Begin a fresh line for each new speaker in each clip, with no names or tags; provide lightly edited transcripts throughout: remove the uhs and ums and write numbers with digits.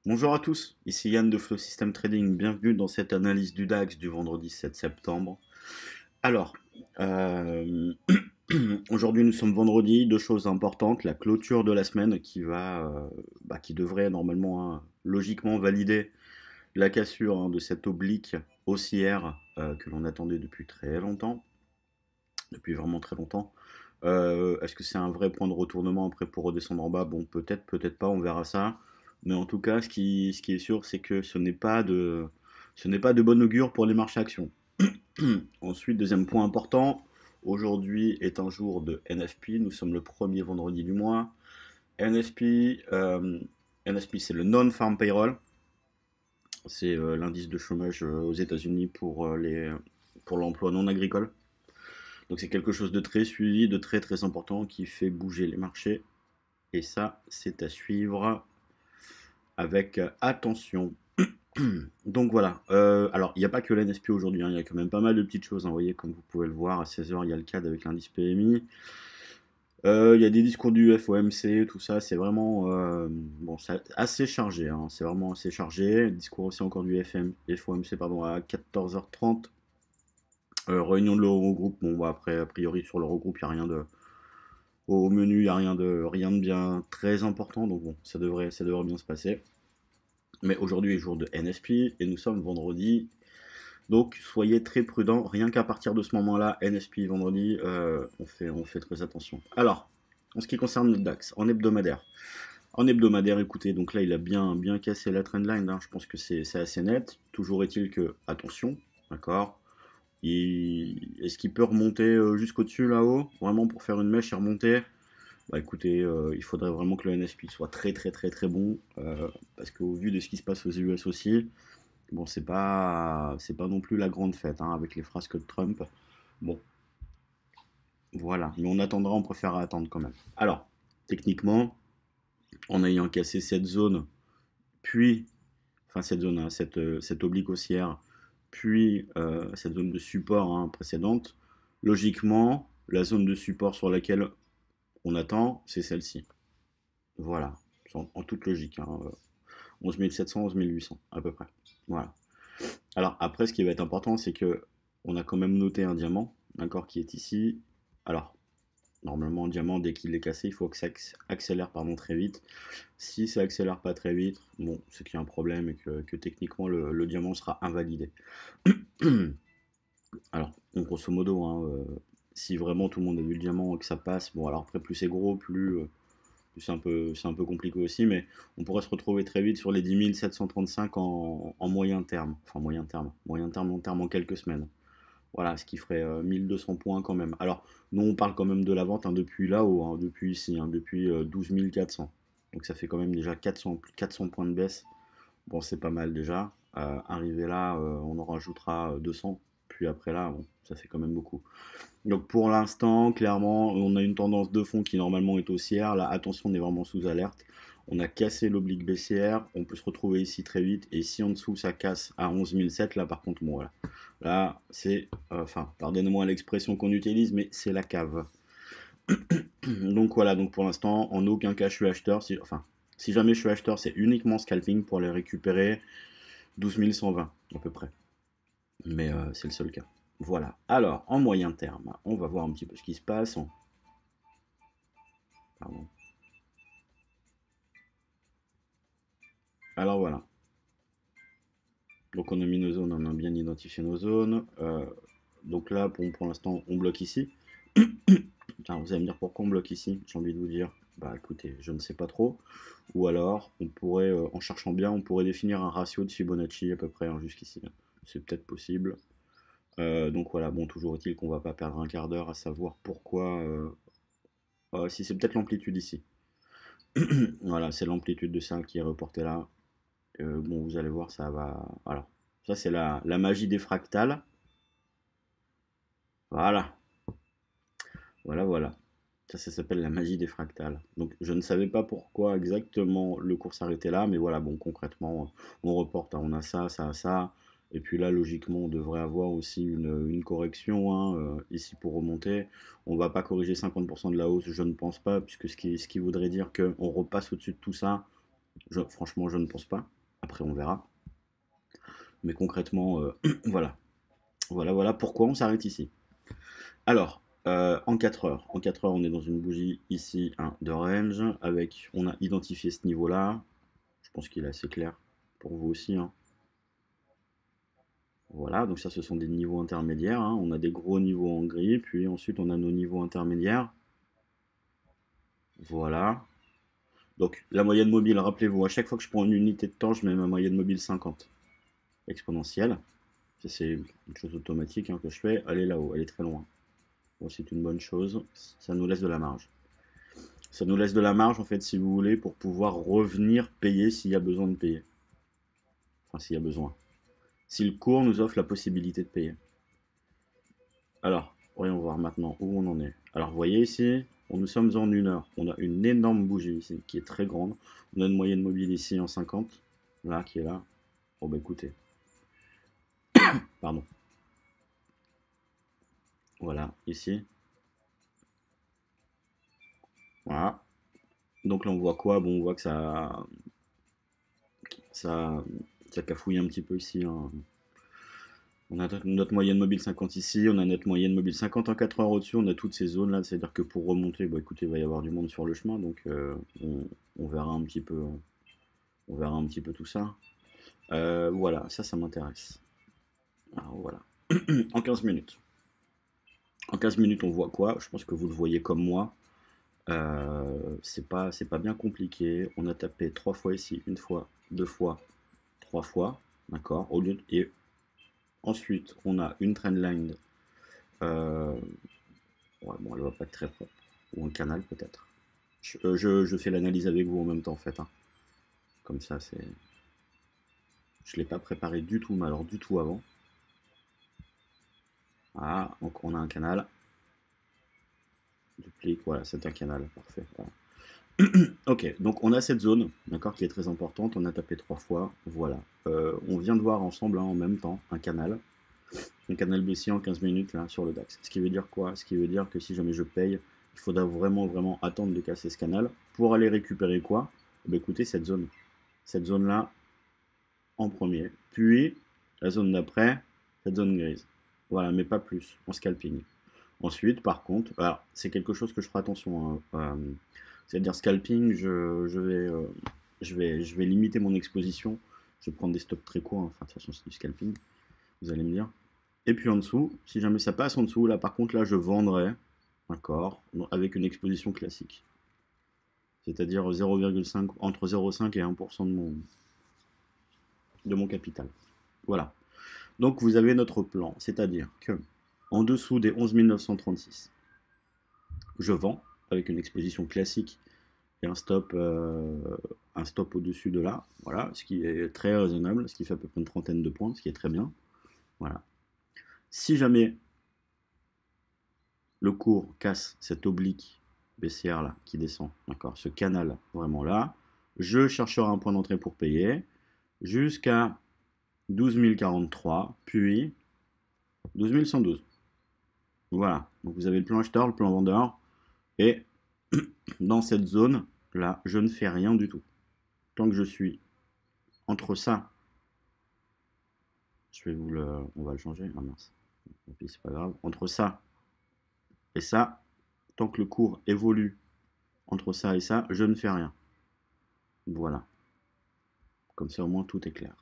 Bonjour à tous, ici Yann de Flow System Trading, bienvenue dans cette analyse du DAX du vendredi 7 septembre. Alors, euh, aujourd'hui nous sommes vendredi, deux choses importantes, la clôture de la semaine qui devrait normalement, logiquement valider la cassure de cette oblique haussière que l'on attendait depuis très longtemps, depuis vraiment très longtemps. Est-ce que c'est un vrai point de retournement après pour redescendre en bas? Bon, peut-être, peut-être pas, on verra ça. Mais en tout cas, ce qui est sûr, c'est que ce n'est pas de bon augure pour les marchés actions. Ensuite, deuxième point important, aujourd'hui est un jour de NFP, nous sommes le premier vendredi du mois. NFP, NFP c'est le Non-Farm Payroll, c'est l'indice de chômage aux États-Unis pour l'emploi non agricole. Donc c'est quelque chose de très suivi, de très très important qui fait bouger les marchés. Et ça, c'est à suivre avec attention. Donc voilà. Alors, il n'y a pas que l'NSP aujourd'hui, hein, il y a quand même pas mal de petites choses. Hein, vous voyez, comme vous pouvez le voir, à 16h, il y a le CAD avec l'indice PMI. Il y a des discours du FOMC, tout ça, c'est vraiment bon, c'est assez chargé. Hein, c'est vraiment assez chargé. Discours aussi encore du FOMC pardon, à 14h30. Réunion de l'Eurogroupe. Bon, bah, après, a priori, sur l'Eurogroupe, il n'y a rien de. Au menu, il n'y a rien de bien très important, donc bon, ça devrait bien se passer. Mais aujourd'hui est jour de NSP et nous sommes vendredi, donc soyez très prudents. Rien qu'à partir de ce moment-là, NSP vendredi, on fait très attention. Alors, en ce qui concerne le DAX, en hebdomadaire, écoutez, donc là il a bien cassé la trendline, hein, je pense que c'est assez net. Toujours est-il que, attention, d'accord, est-ce qu'il peut remonter jusqu'au-dessus là-haut, vraiment pour faire une mèche et remonter? Bah écoutez, il faudrait vraiment que le NFP soit très très très très bon, parce qu'au vu de ce qui se passe aux US aussi, bon c'est pas non plus la grande fête hein, avec les frasques de Trump. Bon, voilà, mais on attendra, on préférera attendre quand même. Alors, techniquement, en ayant cassé cette zone, puis, enfin cette zone, hein, cette oblique haussière, puis cette zone de support hein, précédente, logiquement, la zone de support sur laquelle on attend, c'est celle-ci. Voilà, en toute logique. Hein, 11 700, 11 800 à peu près. Voilà. Alors après, ce qui va être important, c'est que on a quand même noté un diamant, d'accord, qui est ici. Alors, normalement, un diamant, dès qu'il est cassé, il faut que ça accélère pardon, très vite. Si ça accélère pas très vite, bon, c'est qu'il y a un problème et que techniquement, le diamant sera invalidé. Alors, grosso modo, hein, si vraiment tout le monde a vu le diamant et que ça passe, bon, alors après, plus c'est gros, plus c'est un peu compliqué aussi, mais on pourrait se retrouver très vite sur les 10 735 en moyen terme. Enfin, moyen terme, long terme en quelques semaines. Voilà, ce qui ferait 1200 points quand même. Alors, nous, on parle quand même de la vente hein, depuis là-haut, hein, depuis ici, hein, depuis 12 400. Donc, ça fait quand même déjà 400 points de baisse. Bon, c'est pas mal déjà. Arrivé là, on en rajoutera 200. Puis après là, bon, ça fait quand même beaucoup. Donc pour l'instant, clairement, on a une tendance de fond qui normalement est haussière. Là, attention, on est vraiment sous alerte. On a cassé l'oblique baissière. On peut se retrouver ici très vite. Et si en dessous ça casse à 11 700, là par contre, bon voilà. Là, c'est, enfin, pardonnez-moi l'expression qu'on utilise, mais c'est la cave. Donc voilà, donc pour l'instant, en aucun cas je suis acheteur. Si jamais je suis acheteur, c'est uniquement scalping pour aller récupérer 12 120 à peu près. Mais c'est le seul cas. Voilà. Alors, en moyen terme, on va voir un petit peu ce qui se passe. Pardon. Alors voilà. Donc on a mis nos zones, on a bien identifié nos zones. Donc là, pour l'instant, on bloque ici. Tiens, vous allez me dire pourquoi on bloque ici. J'ai envie de vous dire, bah écoutez, je ne sais pas trop. Ou alors, on pourrait, en cherchant bien, on pourrait définir un ratio de Fibonacci à peu près hein, jusqu'ici. C'est peut-être possible. Donc voilà, bon, toujours est-il qu'on va pas perdre un quart d'heure à savoir pourquoi. Si c'est peut-être l'amplitude ici. Voilà, c'est l'amplitude de ça qui est reportée là. Bon, vous allez voir, ça va. Alors, ça c'est la magie des fractales. Voilà, voilà. Ça s'appelle la magie des fractales. Donc, je ne savais pas pourquoi exactement le cours s'arrêtait là, mais voilà, bon, concrètement, on reporte, hein, on a ça, ça, ça. Et puis là, logiquement, on devrait avoir aussi une correction hein, ici pour remonter. On ne va pas corriger 50% de la hausse, je ne pense pas, puisque ce qui voudrait dire qu'on repasse au-dessus de tout ça, franchement, je ne pense pas. Après, on verra. Mais concrètement, voilà. Voilà pourquoi on s'arrête ici. Alors, en 4 heures. En 4 heures, on est dans une bougie ici, de range. On a identifié ce niveau-là. Je pense qu'il est assez clair pour vous aussi. Voilà, donc ça, ce sont des niveaux intermédiaires. On a des gros niveaux en gris, puis ensuite, on a nos niveaux intermédiaires. Voilà. Donc, la moyenne mobile, rappelez-vous, à chaque fois que je prends une unité de temps, je mets ma moyenne mobile 50 exponentielle. C'est une chose automatique que je fais. Elle est là-haut, elle est très loin. Bon, c'est une bonne chose. Ça nous laisse de la marge. Ça nous laisse de la marge, en fait, si vous voulez, pour pouvoir revenir payer s'il y a besoin de payer. Enfin, s'il y a besoin. Si le cours nous offre la possibilité de payer. Alors, voyons voir maintenant où on en est. Alors, vous voyez ici, nous sommes en 1 heure. On a une énorme bougie ici, qui est très grande. On a une moyenne mobile ici en 50. Là, qui est là. Bon, bah écoutez. Pardon. Voilà, ici. Voilà. Donc là, on voit quoi? Bon, on voit que ça cafouille un petit peu ici. On a notre moyenne mobile 50 ici, on a notre moyenne mobile 50 en 4 heures au-dessus, on a toutes ces zones-là, c'est-à-dire que pour remonter, bah écoutez, il va y avoir du monde sur le chemin, donc on verra un petit peu, tout ça. Voilà, ça m'intéresse. Alors voilà, en 15 minutes. En 15 minutes, on voit quoi? Je pense que vous le voyez comme moi. C'est pas bien compliqué. On a tapé 3 fois ici, 1 fois, 2 fois, 3 fois, d'accord? Et ensuite, on a une trendline. Ouais, bon, elle va pas être très propre. Ou un canal peut-être. Je fais l'analyse avec vous en même temps en fait. Comme ça, c'est. Je l'ai pas préparé du tout, mais alors du tout avant. Ah, donc on a un canal. Duplique, voilà, c'est un canal, parfait. Voilà. Ok, donc on a cette zone, d'accord, qui est très importante. On a tapé 3 fois, voilà. On vient de voir ensemble en même temps un canal baissier en 15 minutes là sur le DAX. Ce qui veut dire quoi? Ce qui veut dire que si jamais je paye, il faudra vraiment attendre de casser ce canal pour aller récupérer quoi? Eh bien, écoutez, cette zone là en premier, puis la zone d'après, cette zone grise. Voilà, mais pas plus en scalping. Ensuite, par contre, alors c'est quelque chose que je ferai attention. C'est-à-dire scalping, je vais limiter mon exposition. Je vais prendre des stops très courts. Enfin, de toute façon, c'est du scalping. Vous allez me dire. Et puis en dessous, si jamais ça passe en dessous, là par contre, là je vendrai, d'accord, avec une exposition classique. C'est-à-dire 0,5, entre 0,5 et 1% de mon capital. Voilà. Donc vous avez notre plan, c'est-à-dire que en dessous des 11 936, je vends avec une exposition classique et un stop au-dessus de là, voilà, ce qui est très raisonnable, ce qui fait à peu près une trentaine de points, ce qui est très bien. Voilà. Si jamais le cours casse cette oblique baissière là qui descend, d'accord, ce canal vraiment là, je chercherai un point d'entrée pour payer jusqu'à 12 043, puis 12 112. Voilà, donc vous avez le plan acheteur, le plan vendeur, et dans cette zone là, je ne fais rien du tout. Tant que je suis entre ça, on va le changer, ah mince, c'est pas grave, entre ça et ça, tant que le cours évolue entre ça et ça, je ne fais rien. Voilà. Comme ça, au moins, tout est clair.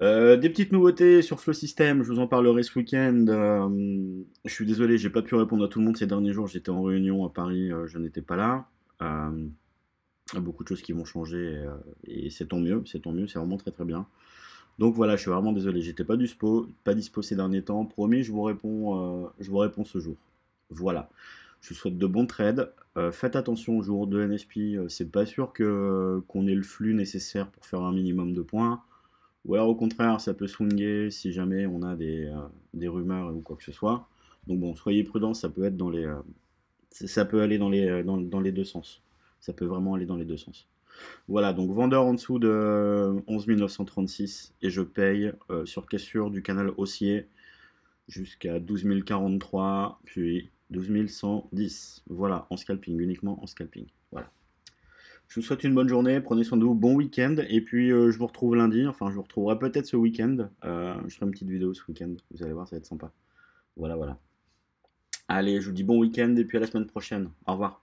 Des petites nouveautés sur Flow System, je vous en parlerai ce week-end. Je suis désolé, j'ai pas pu répondre à tout le monde ces derniers jours. J'étais en réunion à Paris, je n'étais pas là. Il y a beaucoup de choses qui vont changer et c'est tant mieux, c'est vraiment très très bien. Donc voilà, je suis vraiment désolé, j'étais pas dispo ces derniers temps. Promis, je vous réponds ce jour. Voilà. Je vous souhaite de bons trades. Faites attention au jour de NSP. C'est pas sûr qu'on ait le flux nécessaire pour faire un minimum de points. Ou alors au contraire, ça peut swinger si jamais on a des rumeurs ou quoi que ce soit. Donc bon, soyez prudents, ça peut être ça peut aller dans les deux sens. Ça peut vraiment aller dans les deux sens. Voilà, donc vendeur en dessous de 11 936 et je paye sur cassure du canal haussier jusqu'à 12 043, puis 12 110. Voilà, en scalping, uniquement en scalping. Voilà. Je vous souhaite une bonne journée, prenez soin de vous, bon week-end, et puis je vous retrouve lundi, enfin je vous retrouverai peut-être ce week-end. Je ferai une petite vidéo ce week-end, vous allez voir, ça va être sympa. Voilà, voilà. Allez, je vous dis bon week-end, et puis à la semaine prochaine. Au revoir.